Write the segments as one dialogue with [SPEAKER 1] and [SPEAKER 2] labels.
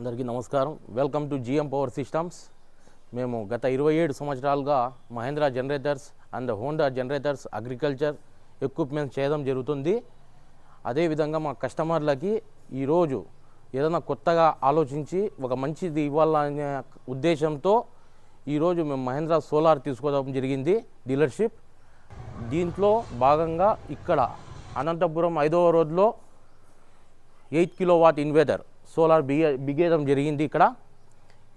[SPEAKER 1] అందరికీ నమస్కారం. Welcome to GM power systems. మేము గత 27 సంవత్సరాలుగా Mahindra generators and Honda generators agriculture equipment చేయడం జరుగుతుంది. అదేవిధంగా మా కస్టమర్లకి ఈరోజు ఏదైనా కొత్తగా ఆలోచించి ఒక మంచిది ఇవ్వాలనే ఉద్దేశంతో ఈరోజు మేము మహేంద్ర సోలార్ తీసుకోవడం జరిగింది డీలర్షిప్. దీంట్లో భాగంగా ఇక్కడ అనంతపురం 5వ రోడ్లో 8 కిలోవాట్ ఇన్వర్టర్ సోలార్ బిగేయడం జరిగింది. ఇక్కడ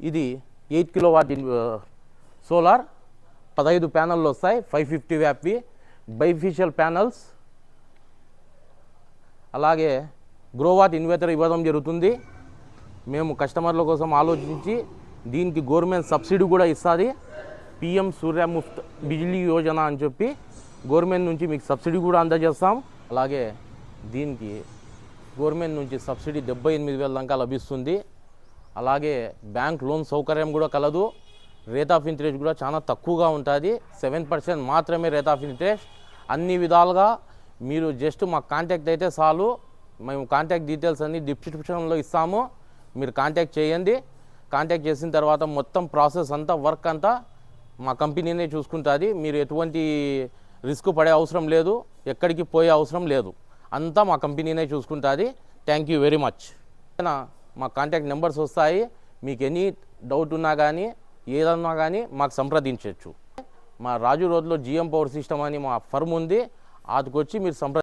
[SPEAKER 1] ఇది 8 కిలోవాట్ సోలార్ 15 ప్యానెళ్ళు వస్తాయి. 550 వ్యాప్వి బైఫిషియల్ ప్యానల్స్, అలాగే గ్రోవాట్ ఇన్వర్టర్ ఇవ్వడం జరుగుతుంది. మేము కస్టమర్ల కోసం ఆలోచించి దీనికి గవర్నమెంట్ సబ్సిడీ కూడా ఇస్తుంది. పిఎం సూర్యముఫ్త్ బిజిలీ యోజన అని చెప్పి గవర్నమెంట్ నుంచి మీకు సబ్సిడీ కూడా అందజేస్తాం. అలాగే దీనికి గవర్నమెంట్ నుంచి సబ్సిడీ 78,000 దాకా లభిస్తుంది. అలాగే బ్యాంక్ లోన్ సౌకర్యం కూడా కలదు. రేట్ ఆఫ్ ఇంట్రెస్ట్ కూడా చాలా తక్కువగా ఉంటుంది. 7% మాత్రమే రేట్ ఆఫ్ ఇంట్రెస్ట్. అన్ని విధాలుగా మీరు జస్ట్ మాకు కాంటాక్ట్ అయితే చాలు. మేము కాంటాక్ట్ డీటెయిల్స్ అన్ని డిస్క్రిప్షన్లో ఇస్తాము. మీరు కాంటాక్ట్ చేయండి. కాంటాక్ట్ చేసిన తర్వాత మొత్తం ప్రాసెస్ అంతా, వర్క్ అంతా మా కంపెనీనే చూసుకుంటుంది. మీరు ఎటువంటి రిస్క్ పడే అవసరం లేదు, ఎక్కడికి పోయే అవసరం లేదు. అంతా మా కంపెనీనే చూసుకుంటుంది. Thank you very much. మా కాంటాక్ట్ నెంబర్స్ వస్తాయి. మీకు ఎనీ డౌట్ ఉన్నా కానీ ఏదన్నా కానీ మాకు సంప్రదించవచ్చు. మా రాజు రోడ్లో జిఎం పవర్ సిస్టమ్ అని మా ఫర్మ్ ఉంది. అదికొచ్చి మీరు